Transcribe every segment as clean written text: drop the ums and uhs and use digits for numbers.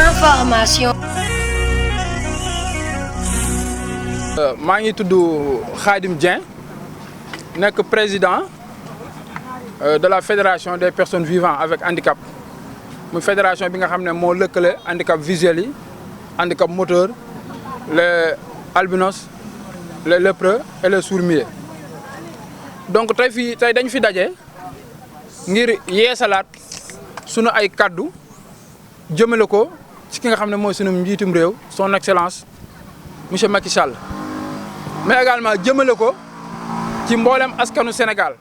information. maa ngi tudd Khadim Dieng nekk président de la fédération des personnes vivant avec handicap muy fédération bi nga xam ne moo lëkkale handicap visuel yi handicap moteur les albinos les lépreux et les sourds-muets. Donc tey dañ fi daje ngir yeesalaat sunu ay kaddu jëmale ko ci ki nga xam ne mooy sunu njiitum réew son excellence monsieur Macky Sall, mais également jëmale ko ci mboolem askanu Sénégal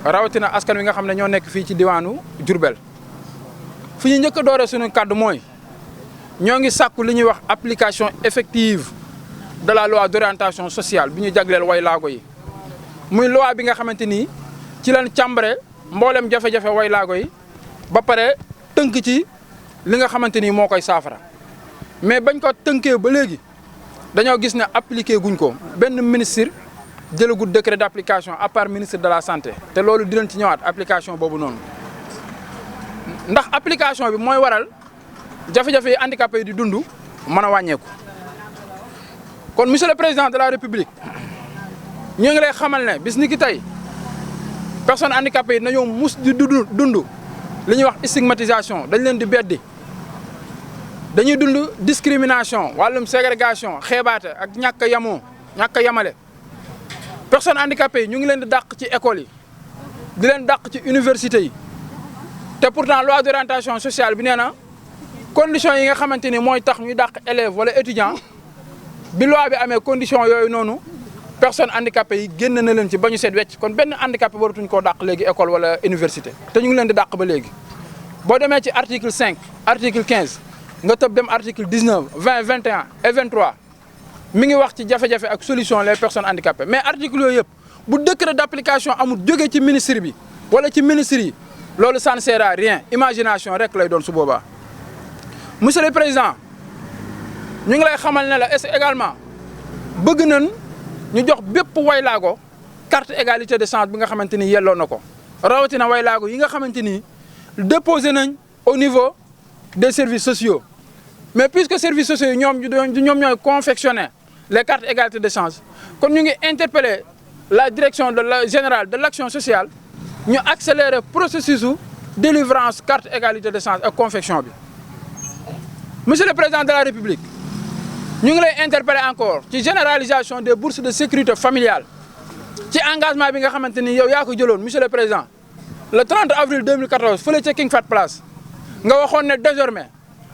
rawatina askan wi nga xam ne ñoo nekk fii ci diwaanu Diourbel. fi ñu njëkk a doore sunu kaddu mooy ñoo ngi sàkku li ñuy wax application effective de la loi d'orientation sociale bi ñu jagleel way laago yi muy loi bi nga xamante ni ci lañ càmbare mboolem jafe-jafe way laago yi ba pare tënk ci li nga xamante ni moo koy saafara mais bañ ko tënkee ba léegi dañoo gis ne appliqué guñ ko benn ministre jëlagul décret d'application à part ministre de la santé te loolu dinañ ci ñëwaat application boobu noonu ndax application bi mooy waral jafe-jafe yi handicapé yi di dund mën a wàññeeku. kon monsieur le président de la république ñu ngi lay xamal ne bis ni ki tey personnes handicapées yi nañoo mus di dund li ñuy wax stigmatisation dañ leen di beddi dañuy dund discrimination wàllum ségrégation xeebaate ak ñàkk a yamoo ñàkk a yamale personnes handicapées yi ñu ngi leen di dàq ci école yi di leen dàq ci université yi te pourtant loi d'orientation sociale bi nee na conditions yi nga xamante ni mooy tax ñuy dàq élève wala étudiant bi loi bi amee condition yooyu noonu personnes handicapées yi génn na leen ci ba ñu seet wecc kon benn handicapé waratuñ koo dàq léegi école wala université te ñu ngi leen di dàq ba léegi. boo demee ci article 5 article 15 nga tëb dem article 19 20 21 et 23 mi ngi wax ci jafe-jafe ak solution les personnes handicapées mais article yooyu yëpp bu décret d'application amul jógee ci ministre bi wala ci ministre yi loolu ça ne sert à rien imagination rek lay doon su boobaa. monsieur le président ñu ngi lay xamal ne la est également bëgg nañ ñu jox bépp waylaago carte égalité de chance bi nga xamante ni yelloo na ko rawatina waylaago yi nga xamante ni déposé nañ au niveau des services sociaux mais puisque services sociaux yi ñoom ñooy confectionner les cartes égalité de chance kon ñu ngi interpeller la direction générale de l'action sociale ñu accélérer processus su délivrance carte égalité de chance ak confection bi. monsieur le président de la république ñu ngi lay interpeller encore ci généralisation des bourses de sécurité familiale ci engagement bi nga xamante ni yow yaa ko jëloon monsieur le président le 30 avril 2014 fële ca King Fahd Place nga waxoon ne désormais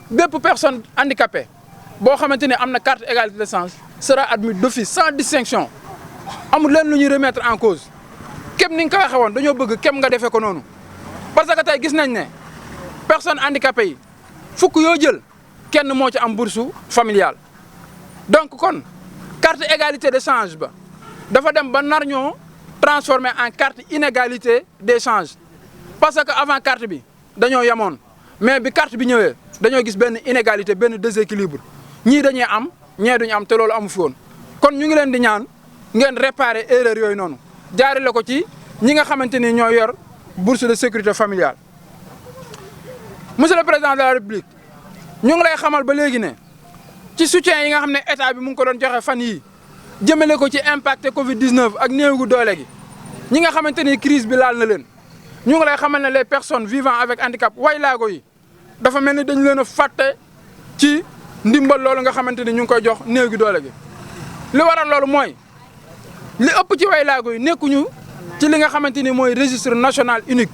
bépp personne handicapée boo xamante ni am na carte égalité de chance sera admis d'office sans distinction amul leen lu ñuy remettre en cause képp ni nga ko waxee woon dañoo bëgg képp nga defee ko noonu parce que tey gis nañ ne personne handicapée yi fukk yoo jël kenn moo ci am bourse familiale. donc kon carte égalité de change ba dafa dem ba nar ñoo transformer en carte inégalité des changes parce que avant carte bi dañoo yemoon mais bi carte bi ñëwee dañoo gis benn inégalité benn déséquilibre ñii dañuy am ñee duñu am te loolu amu fi woon kon ñu ngi leen di ñaan ngeen réparer erreur yooyu noonu jaarale ko ci ñi nga xamante ni ñoo yor bourse de sécurité familiale. monsieur le président de la république ñu ngi lay xamal ba léegi ne ci soutien yi nga xam ne état bi mu ngi ko doon joxe fan yii jëmale ko ci impacté Covid 19 ak néew gu doole gi ñi nga xamante ni crise bi laal na leen ñu ngi lay xamal ne les personnes vivant avec handicap waylaago yi dafa mel ni dañu leen a fàtte ci ndimbal loolu nga xamante ni ñu ngi koy jox néew gi doole gi. li waral loolu mooy li ëpp ci waylaago yi nekkuñu ci li nga xamante ni mooy registre national unique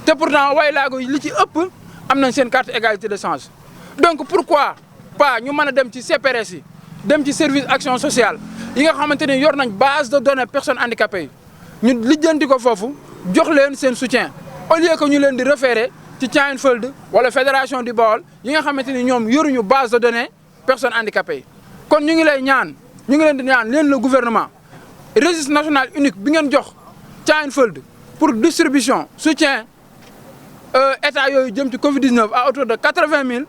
te pourtant waylaago yi li ci ëpp am nañ seen carte égalité de chance donc pourquoi pas ñu mën a dem ci CPRS yi dem ci service action sociale yi nga xamante ni yor nañ base de données personnes handicapées yi ñu lijjanti ko foofu jox leen seen soutien au lieu que ñu leen di référer ci Tivaouane wala fédération du Baol yi nga xamante ni ñoom yoruñu base de données personnes handicapées yi. kon ñu ngi leen di ñaan leen le gouvernement registre national unique bi ngeen jox Tivaouane pour distribution soutien état yooyu jëm ci Covid 19 à hauteur de 80 000.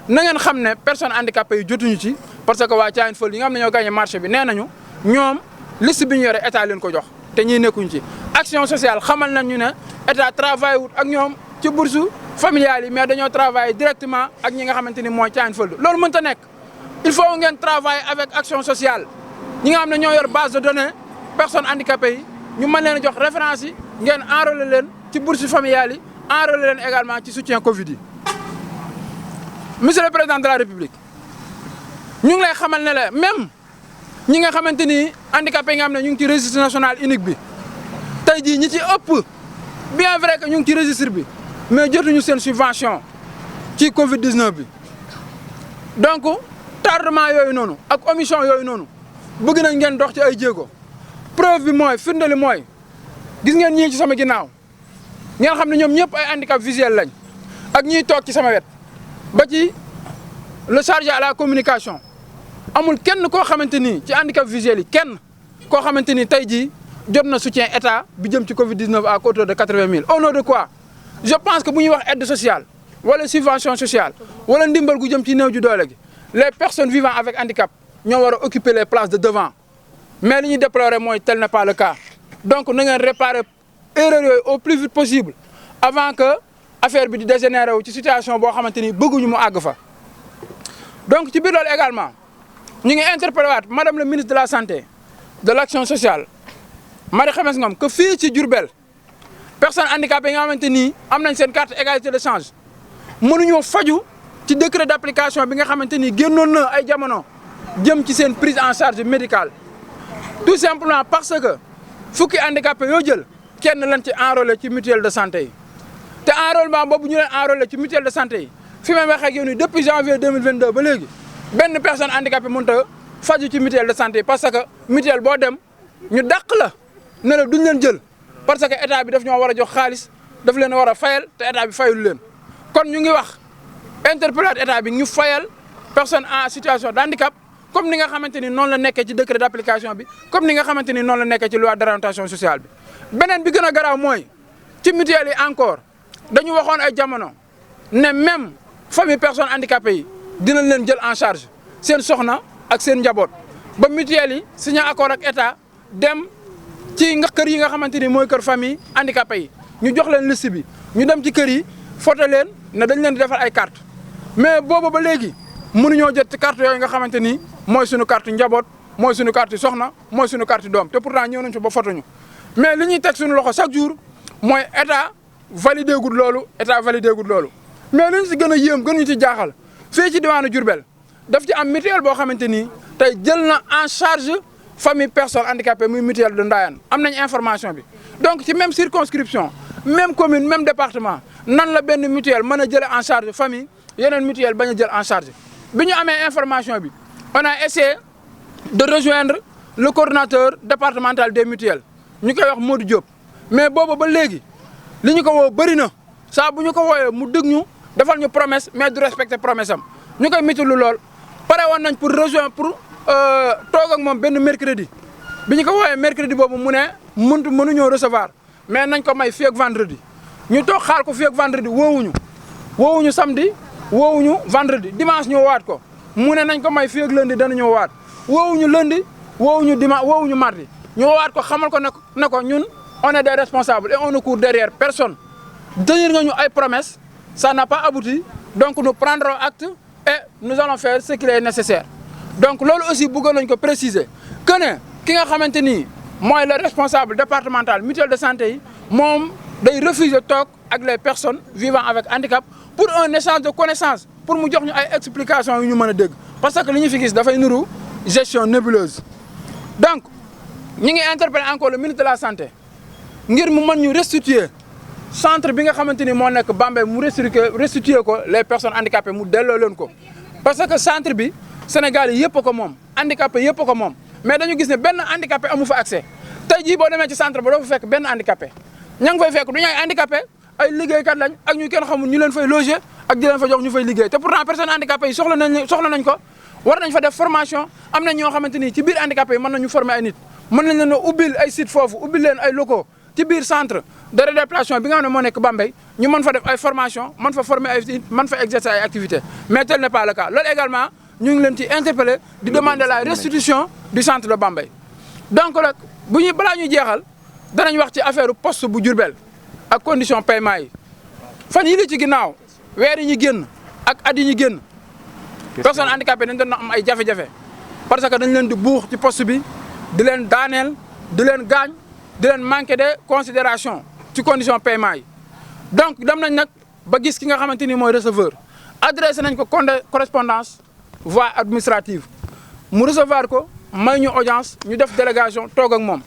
na ngeen xam ne personnes handicapées yi jotuñu ci parce que waa Tivaouane Peulh yi nga xam ne ñoo gagné marché bi nee nañu ñoom liste bi ñu yore état leen ko jox te ñii nekkuñ ci action sociale xamal nañ ñu ne état travail wut ak ñoom ci bourse familiales yi mais dañoo travailler directement ak ñi nga xamante ni mooy Thiane Fëld loolu mënta nekk il faut ngeen travailler avec action sociale ñi nga xam ne ñoo yor base de données personnes handicapées yi ñu mën leen a jox référence yi ngeen enrôler leen ci bourse familiale yi enrôler leen également ci soutien Covid yi. Monsieur le Président de la République ñu ngi lay xamal ne la même ñi nga xamante ni handicapés yi nga xam ne ñu ngi ci registre national unique bi tey jii ñi ci ëpp bien vrai que ñu ngi ci registre bi mais jotuñu seen subvention ci Covid 19 bi donc tardement yooyu noonu ak omission yooyu noonu bëgg nañ ngeen dox ci ay jéego preuve bi mooy firnde li mooy gis ngeen ñii ci sama ginnaaw ngeen xam ne ñoom ñëpp ay handicap visuel lañ ak ñiy toog ci sama wet ba ci le chargé à la communication amul kenn koo xamante ni ci handicap visuel yi kenn koo xamante ni tey jii jot na soutien état bi jëm ci Covid 19 à hauteur de 80 000 au nom de quoi je pense que bu ñuy wax aide sociale wala subvention sociale wala ndimbal gu jëm ci néew ju doole gi les personnes vivant avec handicap ñoo war a occuper les places de devant mais li ñuy déplorer mooy tel n'est pas le cas donc na ngeen réparer erreur yooyu au plus vite possible avant que affaire bi di dégénérer wu ci situation boo xamante ni bëgguñu mu àgg fa. donc ci biir loolu également ñu ngi interpellé waat madame le ministre de la santé de l'action sociale Marie Khemesse Ngom que fii ci Diourbel personnes handicapées yi nga xamante ni am nañ seen carte égalité de change mënuñoo faju ci décret d'application bi nga xamante ni génnoon na ay jamono jëm ci seen prise en charge médicale tout simplement parce que fukki handicapés yoo jël kenn lañ ci enrôlé ci mutuelle de santé yi te enrôlement boobu ñu leen enrôlé ci mutuelle de santé yi fi may waxee ak yow nii depuis janvier 2022 ba léegi benn personne handicapée mënut a faju ci mutuelle de santé yi parce que mutuelle boo dem ñu dàq la ne la duñ leen jël parce que état bi daf ñoo war a jox xaalis daf leen war a fayal te état bi fayul leen kon ñu ngi wax interpeller état bi ñu fayal personne en situation de handicap comme ni nga xamante ni noonu la nekkee ci décret d'application bi comme ni nga xamante ni noonu la nekkee ci loi d'orientation sociale bi. beneen bi gën a garaaw mooy ci mutuelle yi encore dañu waxoon ay jamono ne même famille personnes handicapées yi dinañ leen jël en charge seen soxna ak seen njaboot ba mutuelle yi signé accord ak état dem ci nga kër yi nga xamante ni mooy kër famille handicapées yi ñu jox leen liste bi ñu dem ci kër yi photo leen ne dañ leen di defal ay carte mais boobu ba léegi mënuñoo jot ci carte yooyu nga xamante ni mooy suñu carte njaboot mooy suñu carte soxna mooy suñu carte doom te pourtant ñëw nañ fi ba photo ñu mais li ñuy teg suñu loxo chaque jour mooy état validé gul loolu mais li ñu si gën a yéem gën ñu ci jaaxal fii ci diwaanu Diourbel daf ci am mutuelle boo xamante ni tey jël na en charge famille personne handicapée muy mutuelle de Ndayane am nañ information bi donc ci même circonscription même commune même département nan la benn mutuelle mën a jëlee en charge famille yeneen mutuelle bañ a jël en charge bi ñu amee information bi on a essayé de rejoindre le coordonnateur départemental des mutuelles ñu koy wax Modou Diop mais boobu ba léegi li ñu ko woo bëri na saa bu ñu ko wooyee mu dëgg ñu defal ñu promesse mais du respecter promesse am ñu koy mitulu lool pare woon nañ pour rejoindre pour toog ak moom benn mercredi bi ñu ko wooyee mercredi boobu mu ne mënuñoo recevoir mais nañ ko may fii ak vendredi ñu toog xaar ko fii ak vendredi woowuñu samedi woowuñu vendredi dimanche ñu woowaat ko mu ne nañ ko may fii ak lundi danañu woowaat woowuñu lundi woowuñu dimanche woowuñu mardi ñu woowaat ko xamal ko ne ko ñun on est des responsables et on ne court derrière personne tenir nga ñu ay promesses ça n'a pas abouti donc nous prendrons acte et nous allons faire ce qu'il est nécessaire donc loolu aussi bëggoon nañ ko préciser que ne ki nga xamante ni mooy le responsable départemental mutuelle de santé yi moom day refuser toog ak les personnes vivant avec handicap pour un échange de connaissances pour mu jox ñu ay explications yu ñu mën a dégg parce que li ñu fi gis dafay nuru gestion nébuleuse donc ñi ngi interpeller encore le ministre de la santé ngir mu mën ñu restituer centre bi nga xamante ni moo nekk Bambey mu restituer ko les personnes handicapées mu delloo leen ko parce que centre bi Sénégal yi yëpp a ko moom handicapé yëpp a ko moom mais dañu gis ne benn handicapé amu fa accès tey jii boo demee ci centre ba doo fa fekk benn handicapé ña ngi fay fekk du ñu ay handicapé ay liggéeykat lañ ak ñu kenn xamul ñu leen fay loger ak di leen fa jox ñu fay liggéey te pourtant personnes handicapées yi soxla nañ ko war nañ fa def formation am na ñoo xamante ni ci biir handicapé yi mën nañu former ay nit mën nañ leen a ubbil ay site foofu ubbil leen ay locaux ci biir centre de réadaptation bi nga xam ne moo nekk Bambey ñu mën fa def ay formation mën fa former ay nit mën fa exercer ay activités mais tel n'est pas le cas loolu également ñu ngi leen ci interpeller di demander la restitution du centre de Bambey donc nag balaa ñuy jeexal danañ wax ci affaire poste bu Diourbel ak condition paiement yi fan yi li ci ginnaaw weer yi ñu génn ak at yi ñu génn personnes handicapées dañ doon am ay jafe-jafe parce que dañ leen di buux ci poste bi di leen daaneel di leen gaañ di leen manquer de considération ci condition paiement yi donc dem nañ nag ba gis ki nga xamante ni mooy receveur adressé nañ ko correspondance voie administrative mu recevoir ko may ñu audience ñu def délégation toog ak moom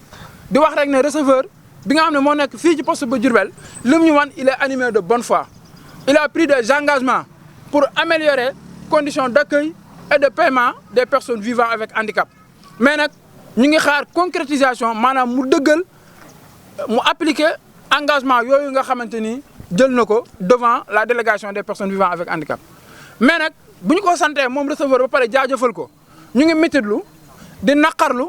di wax rek ne receveur bi nga xam ne moo nekk fii ci poste ba Diourbel lim ñu wan il est animé de bonne foi il a pris des engagements pour améliorer conditions d'accueil et de paiement des personnes vivant avec handicap mais nag ñu ngi xaar concrétisation maanaam mu dëggal mu appliquer engagement yooyu nga xamante ni jël na ko devant la délégation des personnes vivant avec handicap mais nag bu ñu ko santee moom receveur ba pare jaajëfal ko ñu ngi métitlu di naqarlu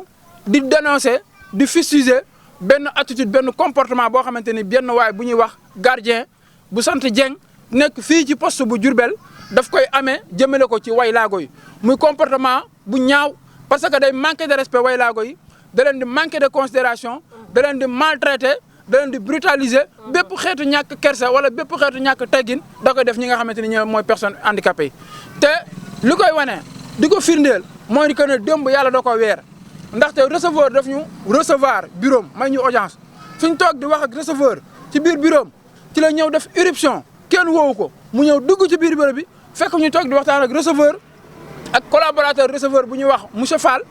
di dénoncer di fustiger benn attitude benn comportement boo xamante ni benn waay bu ñuy wax gardien bu sant Dieng nekk fii ci poste bu Diourbel daf koy amee jëmale ko ci waylaago yi muy comportement bu ñaaw parce que day manquer de respect waylaago yi da leen di manquer de considération da leen di maltraiter da leen di brutaliser bépp xeetu ñàkk kersa wala bépp xeetu ñàkk teggin da koy def ñi nga xamante ni ñoom mooy personne handicapée yi te li koy wane di ko firndeel mooy que ne démb yàlla da ko weer ndaxte receveur daf ñu recevoir bureau may ñu audience fi ñu toog di wax ak receveur ci biir bureau ci la ñëw def irruption kenn woowu ko mu ñëw dugg ci biir bureau bi fekk ñu toog di waxtaan ak receveur ak collaborateur receveur bu ñuy wax monsieur Fall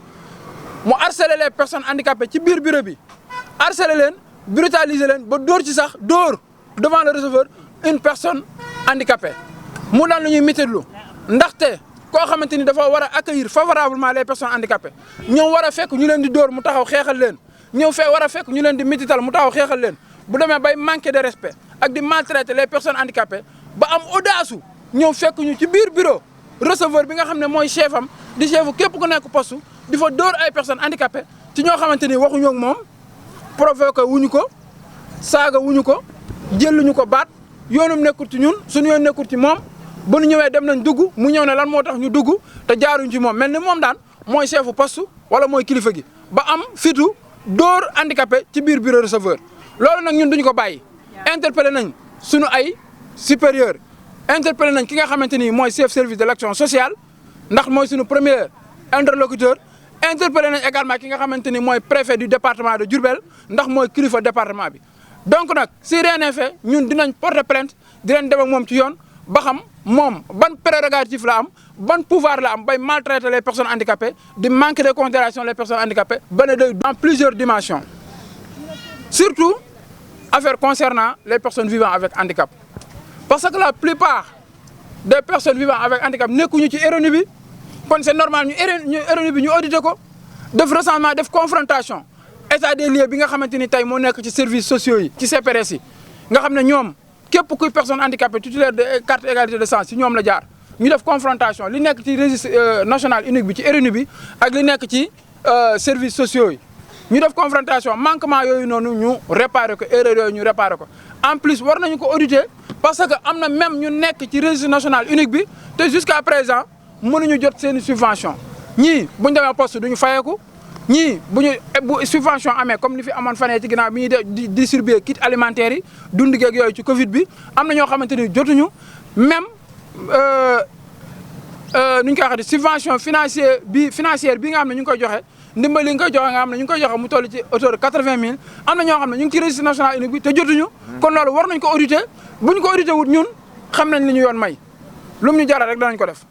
mu harceler les personnes handicapées ci biir bureau bi harceler leen brutaliser leen ba dóor ci sax dóor devant le receveur une personne handicapée mu daan lu ñuy métitlu ndaxte koo xamante ni dafa war a accueillir favorablement les personnes handicapées ñëw war a fekk ñu leen di dóor mu taxaw xeexal leen ñëw war a fekk ñu leen di métital mu taxaw xeexal leen bu demee bay manquer de respect ak di maltraiter les personnes handicapées ba am audace ñëw fekk ñu ci biir bureau receveur bi nga xam ne mooy chef am di chefu képp ku nekk poste di fa dóor ay personnes handicapées ci ñoo xamante ni waxuñoo ak moom provoqué wuñu ko saaga wuñu ko jëluñu ko baat yoonum nekkul ci ñun suñu yoon nekkul ci moom ba ñu ñëwee dem nañ dugg mu ñëw ne lan moo tax ñu dugg te jaaruñ ci moom mel ni moom daan mooy chefu poste wala mooy kilifa gi ba am fitu dóor handicapé ci biir bureau receveur loolu nag ñun duñu ko bàyyi interpellé nañ suñu ay supérieur interpellé nañ ki nga xamante ni mooy chef service de l'action sociale ndax mooy suñu premier interlocuteur interpellé nañ également ki nga xamante ni mooy préfet du département de Diourbel ndax mooy kilifa département bi donc nag si rien n'est fait ñun dinañ porter plainte dinañ dem ak moom ci yoon ba xam moom ban prérogative la am ban pouvoir la am bay maltraiter les personnes handicapées di manquer de considération les personnes handicapées ba ne day dans plusieurs dimensions surtout affaire concernant les personnes vivant avec handicap parce que la plupart des personnes vivant avec handicap nekkuñu ci RNU bi kon c'est normal ñu RNU bi ñu audité ko def recensement def confrontation état des lieux bi nga xamante ni tey moo nekk ci services sociaux yi ci CPRS yi nga xam ne ñoom képp kuy personne handicapée titulaire de carte égalité de chance ci ñoom la jaar ñu def confrontation li nekk ci registre national unique bi ci RNU bi ak li nekk ci services sociaux yi ñu def confrontation manquement yooyu noonu ñu réparer ko erreur yooyu ñu réparer ko en plus war nañu ko auditer parce que am na même ñu nekk ci registre national unique bi te jusqu'à présent mënuñu jot seen subvention ñii bu ñu demee poste duñu fayeeku ñii bu subvention amee comme li fi amoon fanee ci ginnaaw bi ñuy di distribuer kit alimentaire yi dund geeg yooyu ci Covid bi am na ñoo xamante ni jotuñu même nu ñu koy waxee subvention financière bi nga xam ne ñu ngi koy joxe ndimbali nga koy joxe nga xam ne ñu ngi koy joxe mu toll ci hauteur de 80 000 am na ñoo xam ne ñu ngi ci registre national unique bi te jotuñu kon loolu war nañ ko auditer bu ñu ko auditer wut ñun xam nañ li ñu yoon may lu mu ñu jaral rek danañ ko def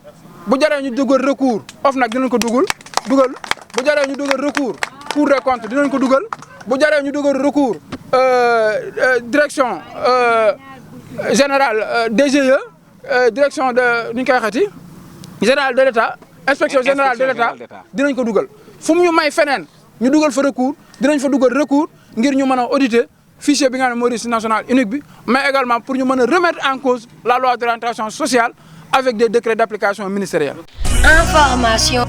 bu jaree ñu dugal recours OFNAC dinañ ko dugal bu jaree ñu dugal recours Cour des comptes dinañ ko dugal bu jaree ñu dugal recours direction générale DGE direction de nu ñu koy waxati générale de l'État inspection générale de l'État dinañ ko dugal fu mu ñu may feneen ñu dugal fa recours dinañ fa dugal recours ngir ñu mën a auditer fichier bi nga xam ne mooy registre national unique bi mais également pour ñu mën a remettre en cause la loi d'orientation sociale avec des décrets d'application ministérielle. Information.